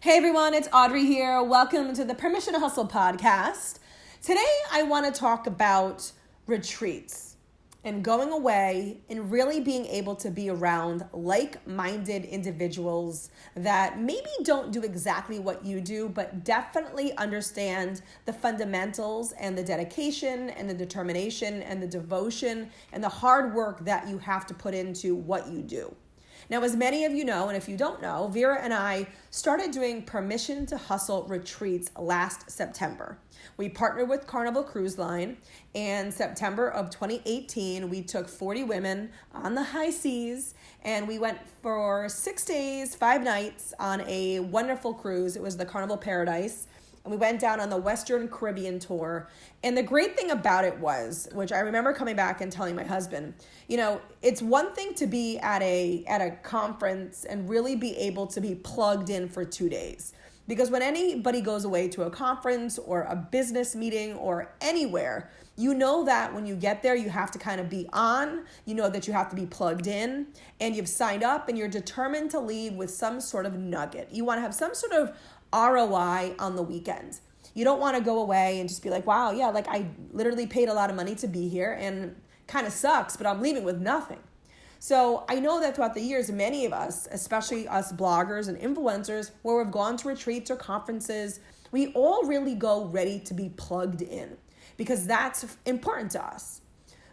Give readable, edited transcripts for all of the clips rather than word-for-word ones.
Hey everyone, it's Audrey here. Welcome to the Permission to Hustle podcast. Today I want to talk about retreats and going away and really being able to be around like-minded individuals that maybe don't do exactly what you do, but definitely understand the fundamentals and the dedication and the determination and the devotion and the hard work that you have to put into what you do. Now, as many of you know, and if you don't know, Vera and I started doing Permission to Hustle retreats last September. We partnered with Carnival Cruise Line, and September of 2018, we took 40 women on the high seas, and we went for 6 days, 5 nights on a wonderful cruise. It was the Carnival Paradise. And we went down on the Western Caribbean tour. And the great thing about it was, which I remember coming back and telling my husband, it's one thing to be at a conference and really be able to be plugged in for 2 days. Because when anybody goes away to a conference or a business meeting or anywhere, you know that when you get there, you have to kind of be on, you know that you have to be plugged in, and you've signed up and you're determined to leave with some sort of nugget. You want to have some sort of ROI on the weekend. You don't want to go away and just be like, wow, yeah, like I literally paid a lot of money to be here and kind of sucks, but I'm leaving with nothing. So I know that throughout the years, many of us, especially us bloggers and influencers, where we've gone to retreats or conferences, we all really go ready to be plugged in because that's important to us.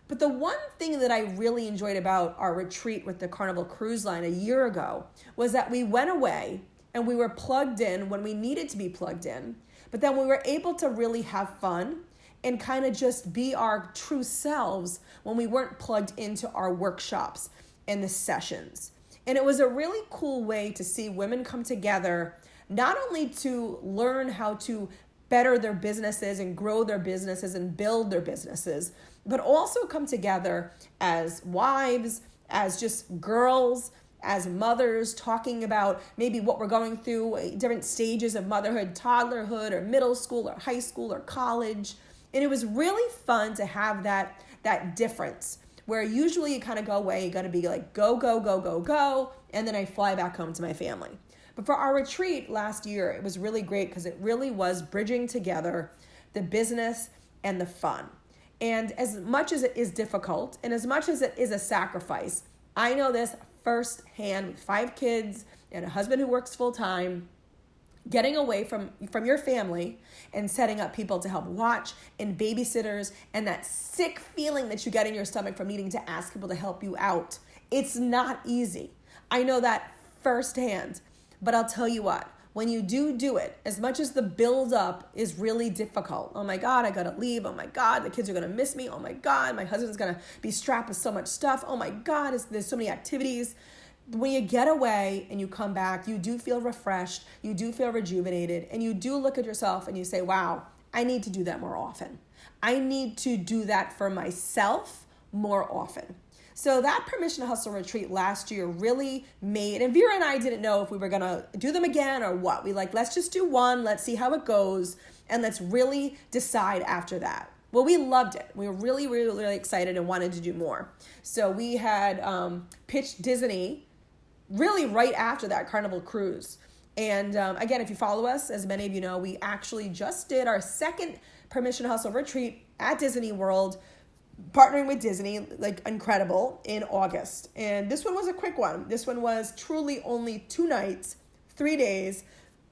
But the one thing that I really enjoyed about our retreat with the Carnival Cruise Line a year ago was that we went away and we were plugged in when we needed to be plugged in, but then we were able to really have fun and kind of just be our true selves when we weren't plugged into our workshops and the sessions. And it was a really cool way to see women come together, not only to learn how to better their businesses and grow their businesses and build their businesses, but also come together as wives, as just girls, as mothers, talking about maybe what we're going through, different stages of motherhood, toddlerhood, or middle school, or high school, or college. And it was really fun to have that difference where usually you kind of go away, you got to be like, go, go, go, go, go, and then I fly back home to my family. But for our retreat last year, it was really great because it really was bridging together the business and the fun. And as much as it is difficult and as much as it is a sacrifice, I know this firsthand with 5 kids and a husband who works full time, getting away from your family and setting up people to help watch and babysitters and that sick feeling that you get in your stomach from needing to ask people to help you out. It's not easy. I know that firsthand, but I'll tell you what, when you do it, as much as the build up is really difficult. Oh my God, I gotta leave. Oh my God, the kids are gonna miss me. Oh my God, my husband's gonna be strapped with so much stuff. Oh my God, there's so many activities. When you get away and you come back, you do feel refreshed, you do feel rejuvenated, and you do look at yourself and you say, wow, I need to do that more often. I need to do that for myself more often. So that Permission to Hustle retreat last year really made, and Vera and I didn't know if we were going to do them again or what. We let's just do one, let's see how it goes, and let's really decide after that. Well, we loved it. We were really, really, really excited and wanted to do more. So we had pitched Disney really right after that Carnival cruise. And again, if you follow us, as many of you know, we actually just did our second Permission to Hustle retreat at Disney World, partnering with Disney, like incredible, in August. And this one was a quick one. This one was truly only 2 nights, 3 days.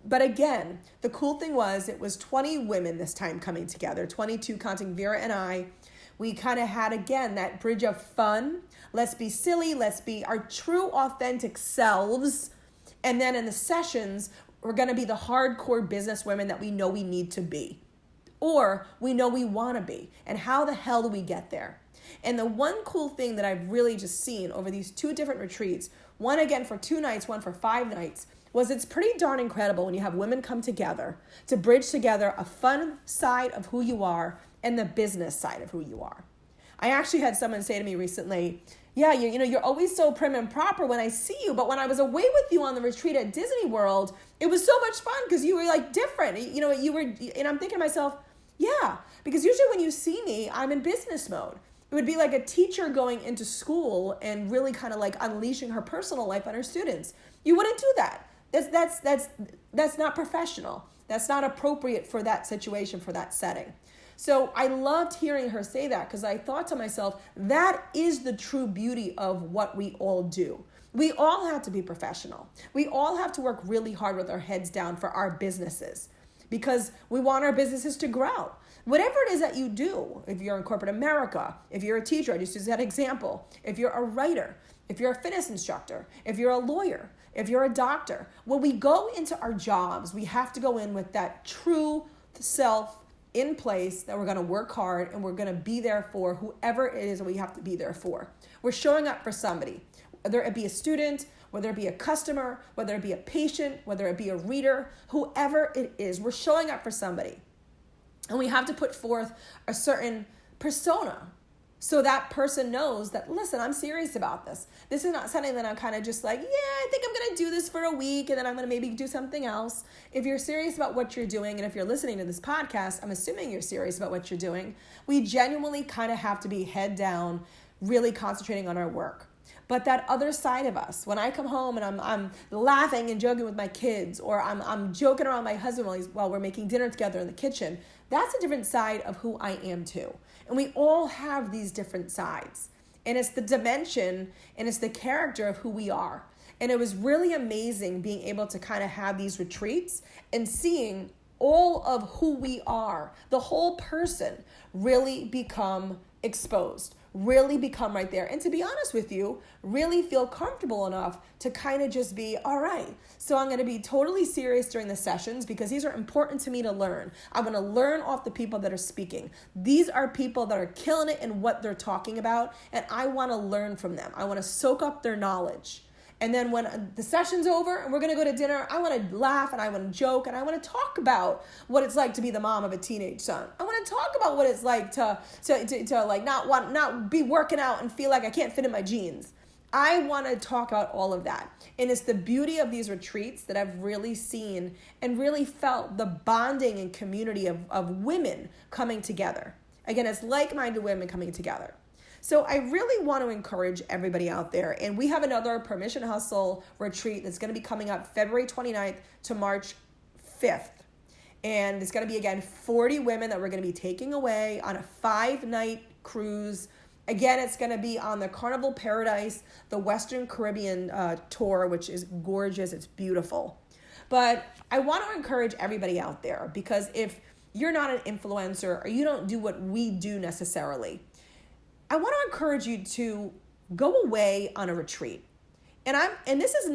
But again, the cool thing was it was 20 women this time coming together, 22 counting Vera and I. We kind of had, again, that bridge of fun. Let's be silly. Let's be our true, authentic selves. And then in the sessions, we're going to be the hardcore business women that we know we need to be. Or we know we want to be. And how the hell do we get there? And the one cool thing that I've really just seen over these 2 different retreats, one again for 2 nights, one for 5 nights, was it's pretty darn incredible when you have women come together to bridge together a fun side of who you are and the business side of who you are. I actually had someone say to me recently, yeah, you're always so prim and proper when I see you, but when I was away with you on the retreat at Disney World, it was so much fun because you were like different. You were, and I'm thinking to myself, yeah, because usually when you see me, I'm in business mode. It would be like a teacher going into school and really kind of like unleashing her personal life on her students. You wouldn't do that. That's not professional. That's not appropriate for that situation, for that setting. So I loved hearing her say that, because I thought to myself, that is the true beauty of what we all do. We all have to be professional. We all have to work really hard with our heads down for our businesses, because we want our businesses to grow. Whatever it is that you do, if you're in corporate America, if you're a teacher, I just use that example, if you're a writer, if you're a fitness instructor, if you're a lawyer, if you're a doctor, when we go into our jobs, we have to go in with that true self in place, that we're going to work hard and we're going to be there for whoever it is that we have to be there for. We're showing up for somebody, whether it be a student, whether it be a customer, whether it be a patient, whether it be a reader, whoever it is, we're showing up for somebody. And we have to put forth a certain persona, so that person knows that, listen, I'm serious about this. This is not something that I'm kind of just like, yeah, I think I'm going to do this for a week and then I'm going to maybe do something else. If you're serious about what you're doing, and if you're listening to this podcast, I'm assuming you're serious about what you're doing, we genuinely kind of have to be head down, really concentrating on our work. But that other side of us, when I come home and I'm laughing and joking with my kids, or I'm joking around my husband while we're making dinner together in the kitchen, that's a different side of who I am too. And we all have these different sides. And it's the dimension and it's the character of who we are. And it was really amazing being able to kind of have these retreats and seeing all of who we are, the whole person, really become exposed, really become right there. And to be honest with you, really feel comfortable enough to kind of just be, all right, so I'm going to be totally serious during the sessions, because these are important to me to learn. I want to learn off the people that are speaking. These are people that are killing it in what they're talking about, and I want to learn from them. I want to soak up their knowledge. And then when the session's over and we're going to go to dinner, I want to laugh and I want to joke and I want to talk about what it's like to be the mom of a teenage son. I want to talk about what it's like to like not be working out and feel like I can't fit in my jeans. I want to talk about all of that. And it's the beauty of these retreats that I've really seen and really felt the bonding and community of women coming together. Again, it's like-minded women coming together. So I really want to encourage everybody out there. And we have another Permission Hustle retreat that's going to be coming up February 29th to March 5th. And it's going to be, again, 40 women that we're going to be taking away on a 5-night cruise. Again, it's going to be on the Carnival Paradise, the Western Caribbean tour, which is gorgeous. It's beautiful. But I want to encourage everybody out there, because if you're not an influencer or you don't do what we do necessarily, I want to encourage you to go away on a retreat. And this is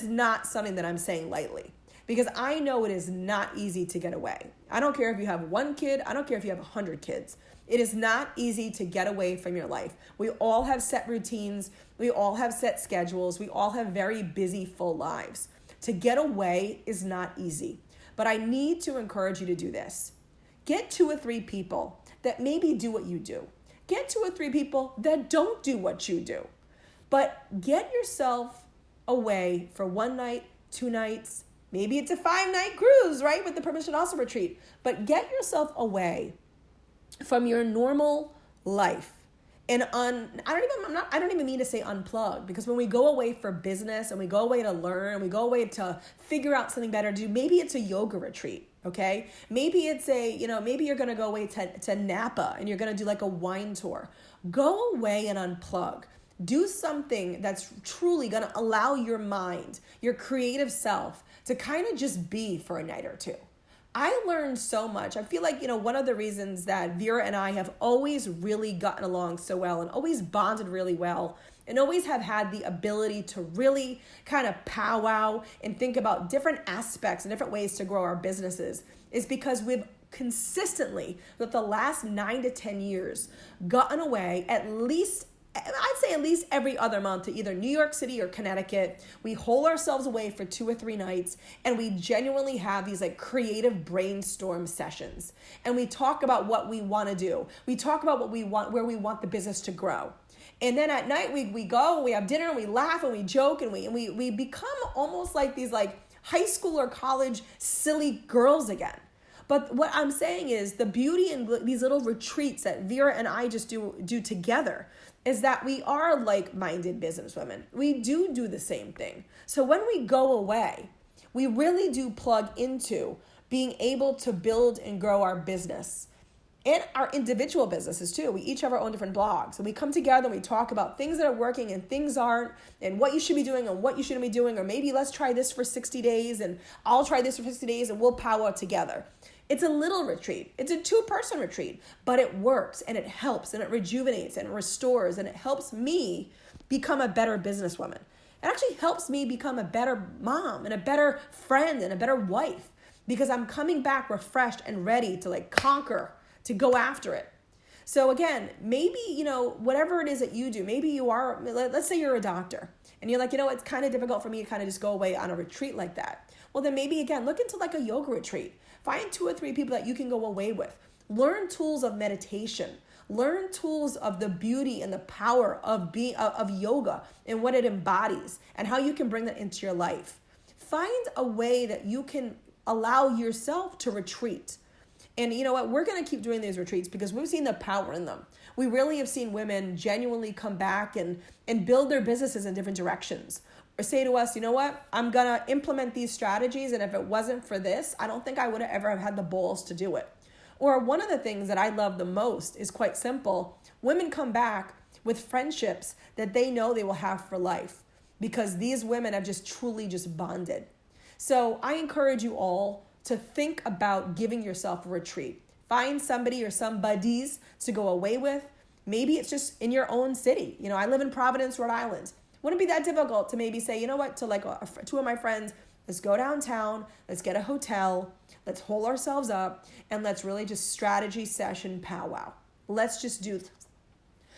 not something that I'm saying lightly, because I know it is not easy to get away. I don't care if you have 1 kid. I don't care if you have 100 kids. It is not easy to get away from your life. We all have set routines. We all have set schedules. We all have very busy, full lives. To get away is not easy. But I need to encourage you to do this. Get 2 or 3 people that maybe do what you do. Get 2 or 3 people that don't do what you do. But get yourself away for 1 night, 2 nights. Maybe it's a 5-night cruise, right? With the Permission Hustle retreat. But get yourself away from your normal life. And I don't even mean to say unplug, because when we go away for business and we go away to learn and we go away to figure out something better to do, maybe it's a yoga retreat. Okay, maybe it's maybe you're going to go away to Napa and you're going to do like a wine tour. Go away and unplug. Do something that's truly going to allow your mind, your creative self, to kind of just be for a night or 2. I learned so much. I feel like, one of the reasons that Vera and I have always really gotten along so well and always bonded really well and always have had the ability to really kind of powwow and think about different aspects and different ways to grow our businesses is because we've consistently, with the last 9 to 10 years, gotten away at least every other month to either New York City or Connecticut. We hole ourselves away for 2 or 3 nights, and we genuinely have these like creative brainstorm sessions. And we talk about what we want to do. We talk about what we want, where we want the business to grow. And then at night we go and we have dinner and we laugh and we joke and we become almost like these like high school or college silly girls again. But what I'm saying is the beauty in these little retreats that Vera and I just do together is that we are like-minded businesswomen. We do the same thing. So when we go away, we really do plug into being able to build and grow our business and our individual businesses too. We each have our own different blogs, and we come together and we talk about things that are working and things aren't, and what you should be doing and what you shouldn't be doing, or maybe let's try this for 60 days and I'll try this for 60 days and we'll powwow together. It's a little retreat. It's a 2-person retreat, but it works and it helps and it rejuvenates and it restores, and it helps me become a better businesswoman. It actually helps me become a better mom and a better friend and a better wife, because I'm coming back refreshed and ready to conquer, to go after it. So again, maybe, whatever it is that you do, maybe you are, let's say you're a doctor and you're like, it's kind of difficult for me to kind of just go away on a retreat like that. Well, then maybe again, look into a yoga retreat. Find 2 or 3 people that you can go away with. Learn tools of meditation. Learn tools of the beauty and the power of yoga and what it embodies and how you can bring that into your life. Find a way that you can allow yourself to retreat. And you know what? We're going to keep doing these retreats because we've seen the power in them. We really have seen women genuinely come back and build their businesses in different directions. Or say to us, you know what? I'm going to implement these strategies, and if it wasn't for this, I don't think I would have ever had the balls to do it. Or one of the things that I love the most is quite simple. Women come back with friendships that they know they will have for life because these women have just truly just bonded. So I encourage you all to think about giving yourself a retreat. Find somebody or some buddies to go away with. Maybe it's just in your own city. I live in Providence, Rhode Island. Wouldn't be that difficult to maybe say, you know what, to 2 of my friends, let's go downtown, let's get a hotel, let's hole ourselves up, and let's really just strategy session powwow. Let's just do this.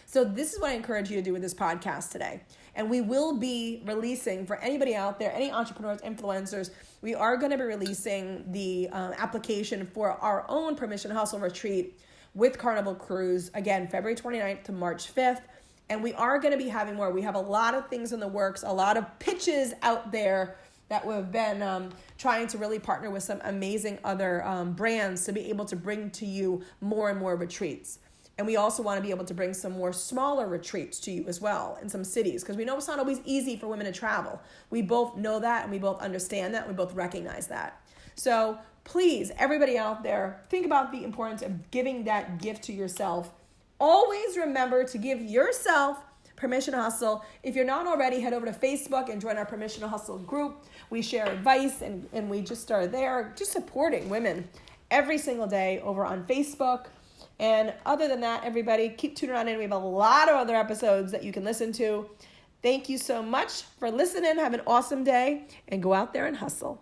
So this is what I encourage you to do with this podcast today. And we will be releasing, for anybody out there, any entrepreneurs, influencers, we are going to be releasing the application for our own Permission to Hustle retreat with Carnival Cruise, again, February 29th to March 5th. And we are going to be having more. We have a lot of things in the works, a lot of pitches out there that we've been trying to really partner with some amazing other brands to be able to bring to you more and more retreats. And we also want to be able to bring some more smaller retreats to you as well in some cities, because we know it's not always easy for women to travel. We both know that, and we both understand that, and we both recognize that. So please, everybody out there, think about the importance of giving that gift to yourself. Always remember to give yourself permission to hustle. If you're not already, head over to Facebook and join our Permission to Hustle group. We share advice and we just are there just supporting women every single day over on Facebook. And other than that, everybody, keep tuning on in. We have a lot of other episodes that you can listen to. Thank you so much for listening. Have an awesome day and go out there and hustle.